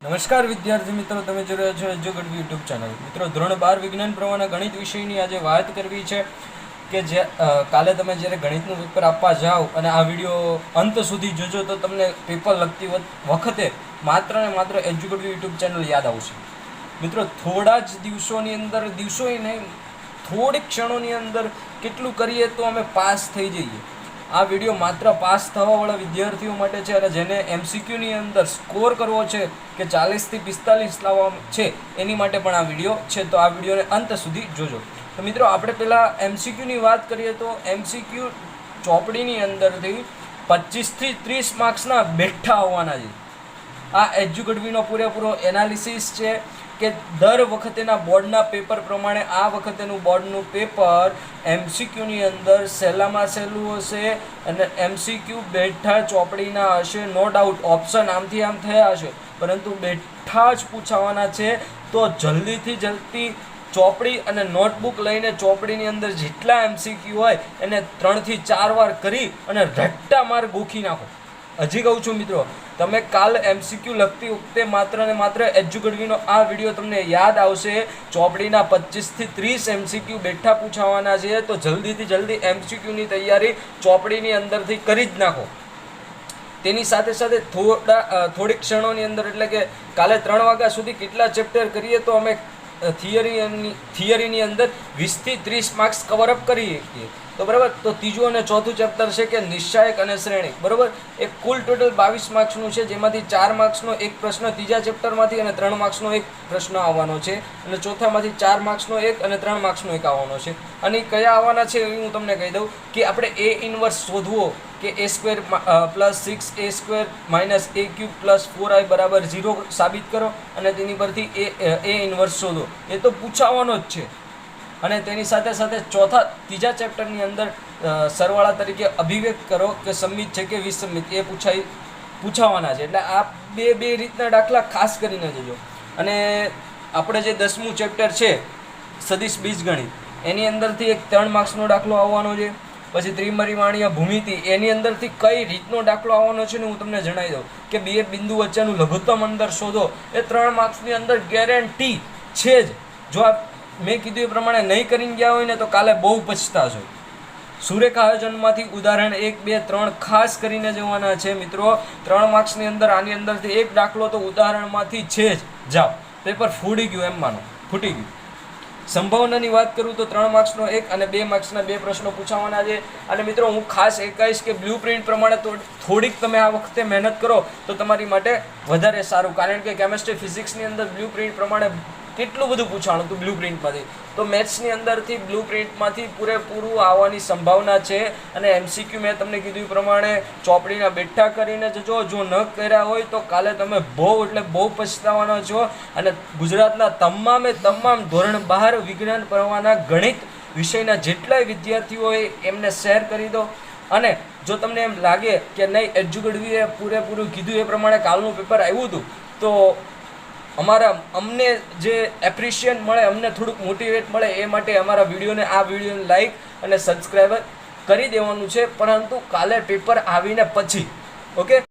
નમસ્કાર વિદ્યાર્થી મિત્રો, તમે જોઈ રહ્યા છો એજ્યુકેટ યુટ્યુબ ચેનલ. મિત્રો, ધોરણ 12 વિજ્ઞાન પ્રવાહના ગણિત વિષયની આજે વાત કરવી છે કે જે કાલે તમે જ્યારે ગણિતનું પેપર આપવા જાઓ અને આ વિડીયો અંત સુધી જોજો તો તમને પેપર લખતી વખતે માત્ર ને માત્ર એજ્યુકેટ યુટ્યુબ ચેનલ યાદ આવશે. મિત્રો, થોડા જ દિવસોની અંદર, દિવસોય નહીં, થોડીક ક્ષણોની અંદર કેટલું કરીએ તો અમે પાસ થઈ જઈએ. આ વિડીયો માત્ર પાસ થવાવાળા વિદ્યાર્થીઓ માટે છે અને જેને એમસીક્યુની અંદર સ્કોર કરવો છે કે 40 થી 45 લાવવા છે એની માટે પણ આ વિડીયો છે. તો આ વિડીયોને અંત સુધી જોજો. તો મિત્રો, આપણે પહેલાં એમસીક્યુની વાત કરીએ તો એમસીક્યુ ચોપડીની અંદરથી 25 થી 30 માર્ક્સના બેઠા આવવાના છે. આ એજ્યુકેટવીનો પૂરેપૂરો એનાલિસિસ છે કે દર વખતેના બોર્ડના પેપર પ્રમાણે આ વખતેનું બોર્ડનું પેપર એમસીક્યુની અંદર સહેલામાં સહેલું હશે અને એમસીક્યુ બેઠા ચોપડીના હશે. નો ડાઉટ ઓપ્શન આમથી આમ થયા હશે, પરંતુ બેઠા જ પૂછાવાના છે. તો જલ્દીથી જલ્દી ચોપડી અને નોટબુક લઈને ચોપડીની અંદર જેટલા એમસીક્યુ હોય એને 3 થી 4 વાર કરી અને રટ્ટા માર ગોખી નાખો. હજી કહું છું મિત્રો, તમે કાલ એમસીક્યુ લખતી વખતે માત્ર ને માત્ર એજ્યુકેટવીનો આ વિડીયો તમને યાદ આવશે. ચોપડીના 25 થી 30 એમસીક્યુ બેઠા પૂછાવાના છે. તો જલ્દીથી જલ્દી એમસીક્યુની તૈયારી ચોપડીની અંદરથી કરી જ નાખો. તેની સાથે સાથે થોડીક ક્ષણોની અંદર, એટલે કે કાલે 3 વાગ્યા સુધી કેટલા ચેપ્ટર કરીએ તો અમે થિયરીની અંદર 20 થી 30 માર્ક્સ કવરઅપ કરી શકીએ. તો બરાબર, તો ત્રીજું અને ચોથું ચેપ્ટર છે કે નિશ્ચાયક અને શ્રેણી. બરાબર, એ કુલ ટોટલ 22 માર્ક્સનું છે, જેમાંથી 4 માર્ક્સનો એક પ્રશ્ન ત્રીજા ચેપ્ટરમાંથી અને 3 માર્ક્સનો એક પ્રશ્ન આવવાનો છે, અને ચોથામાંથી 4 માર્ક્સનો એક અને 3 માર્ક્સનો એક આવવાનો છે. અને કયા આવવાના છે એ હું તમને કહી દઉં કે આપણે એ ઇન્વર્સ શોધવો કે a² + 6a² - a³ + 4i = 0 સાબિત કરો અને તેની પરથી એ ઇન્વર્સ શોધો. એ તો પૂછાવાનો જ છે. અને તેની સાથે સાથે ત્રીજા ચેપ્ટરની અંદર સરવાળા તરીકે અભિવ્યક્ત કરો કે સંમિત છે કે વિસંમિત, એ પૂછાવાના છે. એટલે આ બે રીતના દાખલા ખાસ કરીને જોજો. અને આપણે જે 10મું ચેપ્ટર છે સદિશ બીજગણિત, એની અંદરથી એક 3 માર્ક્સનો દાખલો આવવાનો છે. પછી ત્રિપરિમાણીય ભૂમિતિ, એની અંદરથી કઈ રીતનો દાખલો આવવાનો છે ને હું તમને જણાવી દઉં કે બે બિંદુ વચ્ચેનું લઘુત્તમ અંતર શોધો. એ 3 માર્ક્સની અંદર ગેરંટી છે જ. જો આ મેં કીધું એ પ્રમાણે નહીં કરીને ગયા હોય ને તો કાલે બહુ પછતાશો. સુરેખા આયોજનમાંથી ઉદાહરણ 1, 2, 3 ખાસ કરીને જોવાના છે મિત્રો. 3 માર્ક્સની અંદર આની અંદરથી એક દાખલો તો ઉદાહરણમાંથી છે જ. જાઓ, પેપર ફૂટી ગયું એમ માનો, ફૂટી ગયું. સંભાવનાની વાત કરું તો 3 માર્ક્સનો એક અને 2 માર્ક્સના 2 પ્રશ્નો પૂછાવાના છે. અને મિત્રો, હું ખાસ એ કહીશ કે બ્લુ પ્રિન્ટ પ્રમાણે તો થોડીક તમે આ વખતે મહેનત કરો તો તમારી માટે વધારે સારું. કારણ કે કેમેસ્ટ્રી ફિઝિક્સની અંદર બ્લુ પ્રિન્ટ પ્રમાણે કેટલું બધું પૂછાણું હતું બ્લુ પ્રિન્ટમાંથી. તો મેથ્સની અંદરથી બ્લુ પ્રિન્ટમાંથી પૂરેપૂરું આવવાની સંભાવના છે. અને એમસીક્યુ મેં તમને કીધું એ પ્રમાણે ચોપડીના બેઠા કરીને જજો. જો ન કર્યા હોય તો કાલે તમે બહુ પછતાવાના છો. અને ગુજરાતના તમામ ધોરણ 12 વિજ્ઞાન પ્રવાહના ગણિત વિષયના જેટલાય વિદ્યાર્થીઓ હોય એમને શેર કરી દો. અને જો તમને એમ લાગે કે નહીં, એજ્યુકેટવીએ પૂરેપૂરું કીધું એ પ્રમાણે કાલનું પેપર આવ્યું હતું, તો અમને જે એપ્રિશિએટ મળે, અમને થોડુંક મોટિવેટ મળે, એ માટે અમારા આ વિડીયોને લાઈક અને સબસ્ક્રાઈબ કરી દેવાનું છે. પરંતુ કાલે પેપર આવીને પછી, ઓકે.